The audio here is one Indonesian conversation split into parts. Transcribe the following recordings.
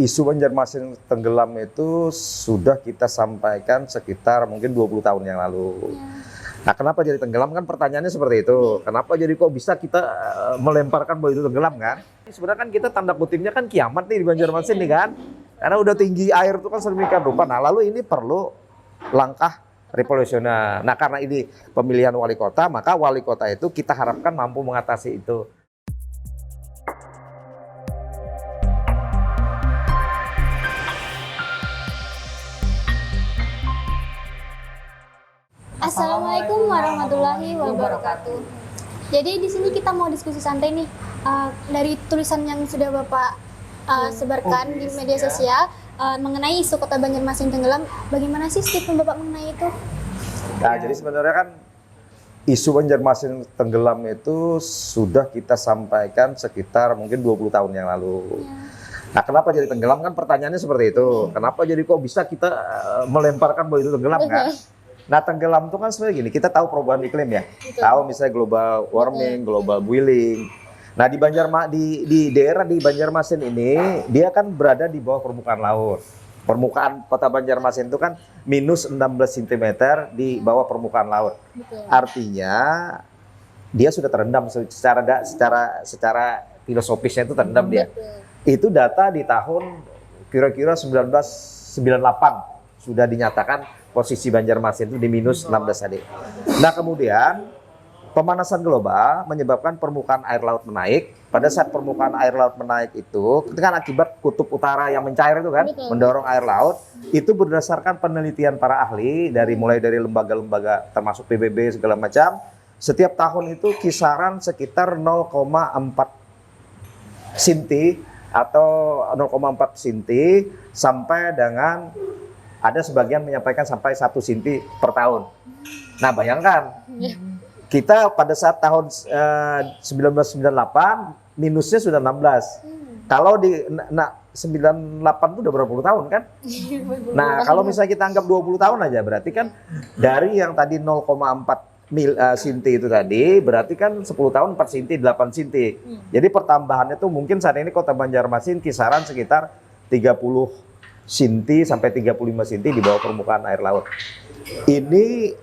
Isu Banjarmasin tenggelam itu sudah kita sampaikan sekitar mungkin 20 tahun yang lalu. Nah, kenapa jadi tenggelam kan pertanyaannya seperti itu. Kenapa jadi kok bisa kita melemparkan bahwa itu tenggelam kan? Sebenarnya kan kita tanda kutipnya kan kiamat nih di Banjarmasin nih kan. Karena udah tinggi air itu kan sedemikian rupa. Nah, lalu ini perlu langkah revolusioner. Nah, karena ini pemilihan wali kota, maka wali kota itu kita harapkan mampu mengatasi itu. Assalamualaikum warahmatullahi wabarakatuh. Jadi di sini kita mau diskusi santai nih dari tulisan yang sudah Bapak sebarkan di media sosial mengenai isu Kota Banjarmasin tenggelam. Bagaimana sih statement Bapak mengenai itu? Nah, jadi sebenarnya kan isu Banjarmasin tenggelam itu sudah kita sampaikan sekitar mungkin 20 tahun yang lalu. Nah, kenapa jadi tenggelam kan pertanyaannya seperti itu. Kenapa jadi kok bisa kita melemparkan bahwa itu tenggelam kan? Nah, tenggelam itu kan sebenarnya gini, kita tahu perubahan iklim ya. Betul. Tahu misalnya global warming, global boiling. Nah, di daerah di Banjarmasin ini, dia kan berada di bawah permukaan laut. Permukaan kota Banjarmasin itu kan minus 16 cm di bawah permukaan laut. Betul. Artinya, dia sudah terendam secara filosofisnya itu terendam dia. Itu data di tahun kira-kira 1998 sudah dinyatakan posisi Banjarmasin itu di minus 16 tadi. Nah, kemudian pemanasan global menyebabkan permukaan air laut menaik. Pada saat permukaan air laut menaik itu kan akibat kutub utara yang mencair itu kan, mendorong air laut. Itu berdasarkan penelitian para ahli mulai dari lembaga-lembaga termasuk PBB segala macam. Setiap tahun itu kisaran sekitar 0,4 sinti atau 0,4 sinti sampai dengan ada sebagian menyampaikan sampai 1 sinti per tahun. Nah, bayangkan kita pada saat tahun 1998 minusnya sudah 16. Kalau di 98 itu udah berapa puluh tahun kan? Nah, kalau misalnya kita anggap 20 tahun aja berarti kan dari yang tadi 0,4 sinti itu tadi berarti kan 10 tahun 4 sinti 8 sinti. Jadi pertambahannya tuh mungkin saat ini kota Banjarmasin kisaran sekitar 30 sinti sampai 35 sinti di bawah permukaan air laut. Ini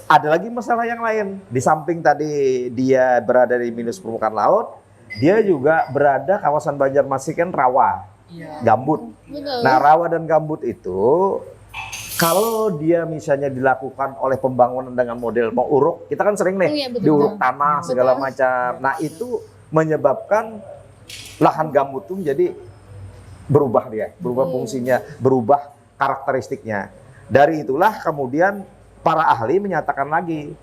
ada lagi masalah yang lain. Di samping tadi dia berada di minus permukaan laut, dia juga berada kawasan Banjarmasin kan rawa, gambut. Nah, rawa dan gambut itu kalau dia misalnya dilakukan oleh pembangunan dengan model mau uruk, kita kan sering nih diuruk tanah segala macam. Nah, itu menyebabkan lahan gambut itu menjadi berubah fungsinya, berubah karakteristiknya. Dari itulah kemudian para ahli menyatakan lagi,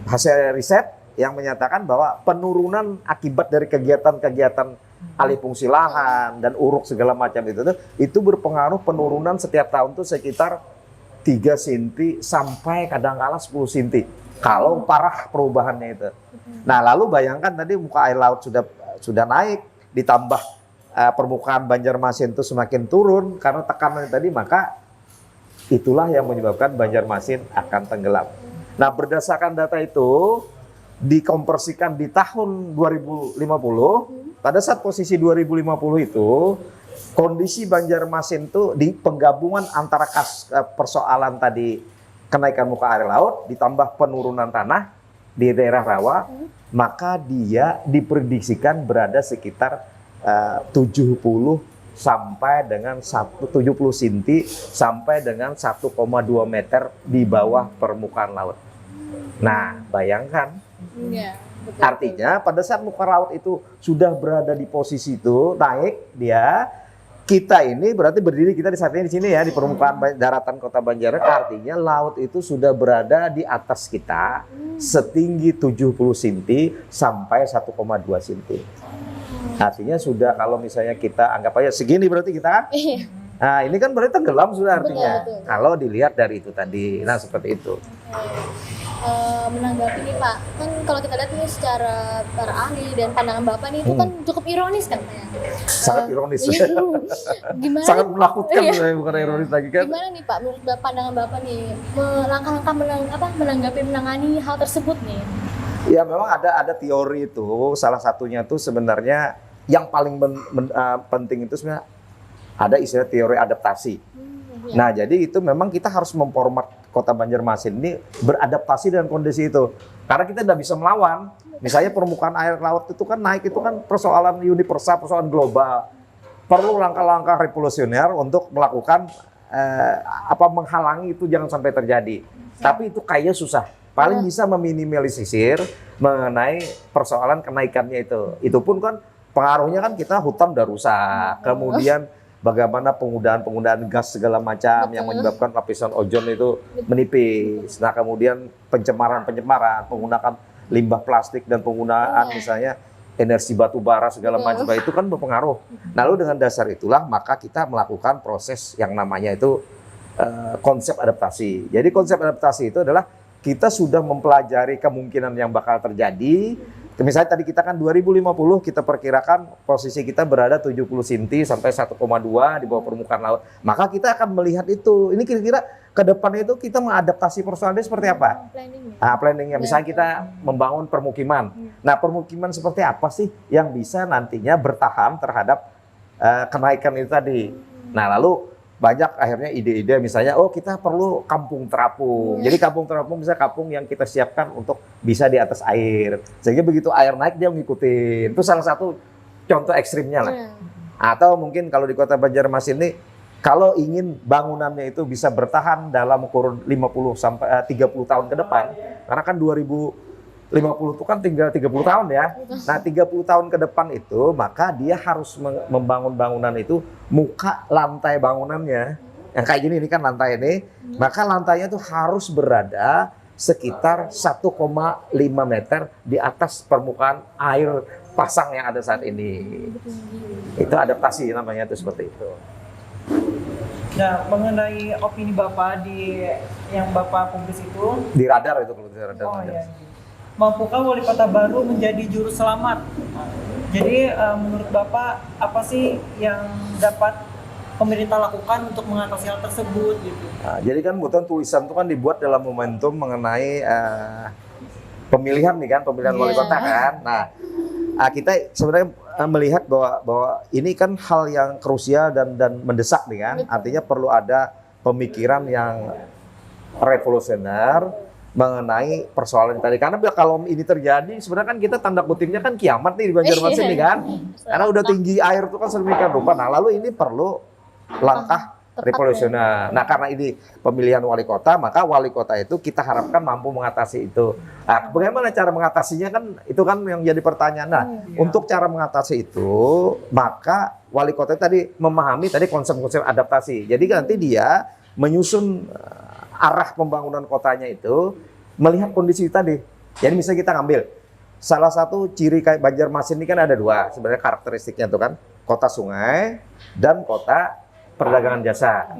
hasil riset yang menyatakan bahwa penurunan akibat dari kegiatan-kegiatan alih fungsi lahan dan uruk segala macam itu berpengaruh penurunan setiap tahun itu sekitar 3 sinti sampai kadang-kala 10 sinti. Kalau parah perubahannya itu. Nah, lalu bayangkan tadi muka air laut sudah naik, ditambah permukaan Banjarmasin itu semakin turun karena tekanan tadi, maka itulah yang menyebabkan Banjarmasin akan tenggelam. Nah, berdasarkan data itu dikonversikan di tahun 2050, pada saat posisi 2050 itu kondisi Banjarmasin itu di penggabungan antara persoalan tadi kenaikan muka air laut ditambah penurunan tanah di daerah rawa, maka dia diprediksikan berada sekitar 70 sampai dengan 70 sinti sampai dengan 1,2 meter di bawah permukaan laut. Nah, bayangkan. Artinya pada saat muka laut itu sudah berada di posisi itu naik dia, kita ini berarti berdiri kita di saat ini di sini ya di permukaan daratan Kota Banjar. Artinya laut itu sudah berada di atas kita setinggi 70 sinti sampai 1,2 sinti. Artinya sudah kalau misalnya kita anggap aja segini berarti kita. Nah, ini kan berarti tenggelam sudah artinya. Betul. Kalau dilihat dari itu tadi. Nah, seperti itu. Menanggapi nih Pak, kan kalau kita lihat nih secara para ahli dan pandangan Bapak nih itu kan cukup ironis kan ya? Sangat ironis. Gimana? Sangat menakutkan, bukan ironis lagi kan? Gimana nih Pak, menurut pandangan Bapak nih, langkah-langkah menanggapi hal tersebut nih? Ya, memang ada teori itu, salah satunya tuh sebenarnya yang paling penting itu sebenarnya Ada istilah teori adaptasi. Nah, jadi itu memang kita harus memformat Kota Banjarmasin ini beradaptasi dengan kondisi itu. Karena kita tidak bisa melawan. Misalnya permukaan air laut itu kan naik, itu kan persoalan universal, persoalan global. Perlu langkah-langkah revolusioner untuk melakukan menghalangi itu jangan sampai terjadi. Tapi itu kayaknya susah. Paling bisa meminimalisir mengenai persoalan kenaikannya itu. Itu pun kan pengaruhnya kan kita hutan udah rusak. Kemudian bagaimana penggunaan gas segala macam yang menyebabkan lapisan ozon itu menipis. Nah, kemudian pencemaran, penggunaan limbah plastik dan penggunaan misalnya energi batu bara segala macam itu kan berpengaruh. Lalu dengan dasar itulah maka kita melakukan proses yang namanya itu konsep adaptasi. Jadi konsep adaptasi itu adalah kita sudah mempelajari kemungkinan yang bakal terjadi. Misalnya tadi kita kan 2050 kita perkirakan posisi kita berada 70 cm sampai 1,2 di bawah permukaan laut. Maka kita akan melihat itu. Ini kira-kira ke depan itu kita mengadaptasi persoalannya seperti apa? Planningnya. Misalnya kita membangun permukiman. Nah, permukiman seperti apa sih yang bisa nantinya bertahan terhadap kenaikan itu tadi? Nah, lalu banyak akhirnya ide-ide misalnya, oh kita perlu kampung terapung. Jadi kampung terapung bisa kampung yang kita siapkan untuk bisa di atas air. Sehingga begitu air naik dia ngikutin. Itu salah satu contoh ekstrimnya lah. Atau mungkin kalau di Kota Banjarmasin ini, kalau ingin bangunannya itu bisa bertahan dalam kurun 50 sampai 30 tahun ke depan, karena kan 2050 itu kan tinggal 30 tahun ya. Nah, 30 tahun ke depan itu, maka dia harus membangun bangunan itu, muka lantai bangunannya, yang kayak gini, ini kan lantai ini, maka lantainya itu harus berada sekitar 1,5 meter di atas permukaan air pasang yang ada saat ini. Itu adaptasi namanya itu seperti itu. Nah, mengenai opini Bapak yang Bapak publis itu Di radar itu kalau di radar. iya. Mampukah wali kota baru menjadi juru selamat? Jadi menurut Bapak apa sih yang dapat pemerintah lakukan untuk mengatasi hal tersebut gitu? Nah, jadi kan kebetulan tulisan itu kan dibuat dalam momentum mengenai pemilihan nih kan, pemilihan wali kota kan. Nah, kita sebenarnya melihat bahwa ini kan hal yang krusial dan mendesak nih kan. Artinya perlu ada pemikiran yang revolusioner mengenai persoalan tadi. Karena kalau ini terjadi, sebenarnya kan kita tanda kutipnya kan kiamat nih di Banjarmasin nih kan. Karena udah tinggi air itu kan sedemikian rupa. Nah, lalu ini perlu langkah revolusioner. Nah, karena ini pemilihan wali kota, maka wali kota itu kita harapkan mampu mengatasi itu. Nah, bagaimana cara mengatasinya kan itu kan yang jadi pertanyaan. Nah, untuk cara mengatasi itu, maka wali kota tadi memahami tadi konsep-konsep adaptasi. Jadi nanti dia menyusun arah pembangunan kotanya itu melihat kondisi tadi. Jadi misalnya kita ngambil salah satu ciri kayak Banjarmasin ini kan ada dua sebenarnya karakteristiknya tuh kan, kota sungai dan kota perdagangan jasa.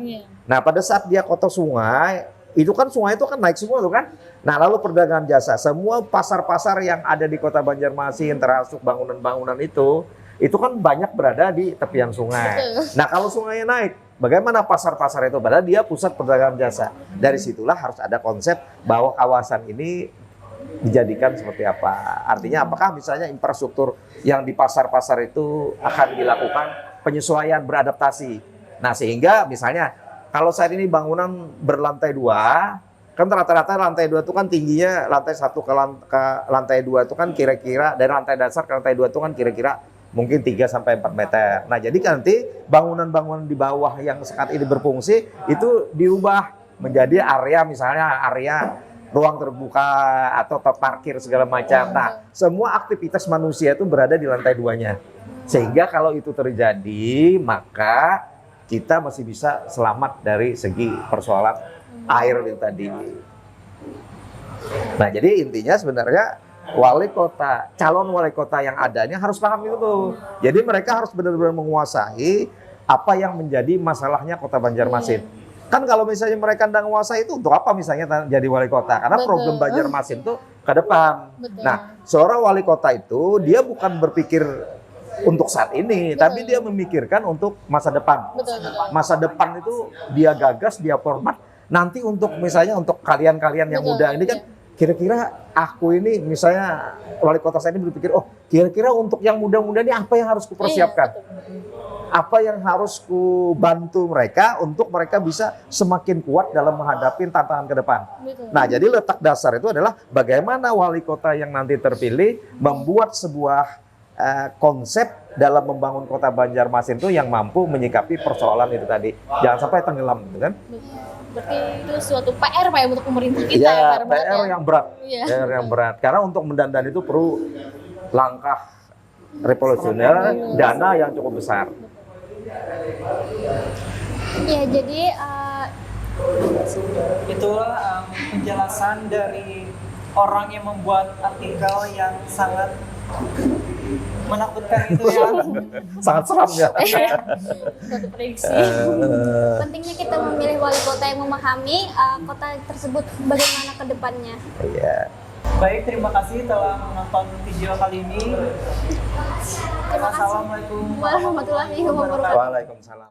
Nah, pada saat dia kota sungai, itu kan sungai itu kan naik semua tuh kan. Nah, lalu perdagangan jasa, semua pasar-pasar yang ada di Kota Banjarmasin termasuk bangunan-bangunan itu kan banyak berada di tepian sungai. Nah, kalau sungainya naik, bagaimana pasar-pasar itu? Padahal dia pusat perdagangan jasa. Dari situlah harus ada konsep bahwa kawasan ini dijadikan seperti apa. Artinya apakah misalnya infrastruktur yang di pasar-pasar itu akan dilakukan penyesuaian, beradaptasi. Nah, sehingga misalnya kalau saat ini bangunan berlantai 2, kan rata-rata lantai 2 itu kan tingginya lantai 1 ke lantai 2 itu kan kira-kira dari lantai dasar ke lantai 2 itu kan kira-kira mungkin 3 sampai 4 meter. Nah, jadi nanti bangunan-bangunan di bawah yang saat ini berfungsi itu dirubah menjadi area misalnya area ruang terbuka atau parkir segala macam. Nah, semua aktivitas manusia itu berada di lantai 2-nya. Sehingga kalau itu terjadi, maka kita masih bisa selamat dari segi persoalan air itu tadi. Nah, jadi intinya sebenarnya wali kota, calon wali kota yang adanya harus paham itu tuh. Jadi mereka harus benar-benar menguasai apa yang menjadi masalahnya Kota Banjarmasin. Kan kalau misalnya mereka tidak menguasai itu untuk apa misalnya jadi wali kota? Karena problem Banjarmasin itu ke depan. Nah, seorang wali kota itu dia bukan berpikir untuk saat ini, tapi dia memikirkan untuk masa depan. Masa depan itu dia gagas, dia format. Nanti untuk misalnya untuk kalian-kalian yang muda ini kan, kira-kira aku ini misalnya wali kota saya ini berpikir, oh kira-kira untuk yang muda-muda ini apa yang harus kupersiapkan? apa yang harus ku bantu mereka untuk mereka bisa semakin kuat dalam menghadapi tantangan ke depan. Betul. Nah, jadi letak dasar itu adalah bagaimana wali kota yang nanti terpilih membuat sebuah konsep dalam membangun kota Banjarmasin itu yang mampu menyikapi persoalan itu tadi. Jangan sampai tenggelam, gitu kan? Berarti itu suatu PR Pak ya untuk pemerintah kita Iya, ya, Pak, PR yang berat. Iya. PR yang berat. Karena untuk mendandan itu perlu langkah revolusioner, dana yang cukup besar. Ya, jadi Itulah penjelasan dari orang yang membuat artikel yang sangat menakutkan itu ya. Sangat seram ya. suatu prediksi. Pentingnya kita memilih wali kota yang memahami kota tersebut bagaimana ke depannya. Iya. Baik, terima kasih telah menonton video kali ini. Terima kasih. Assalamualaikum Warahmatullahi wabarakatuh. Waalaikumsalam.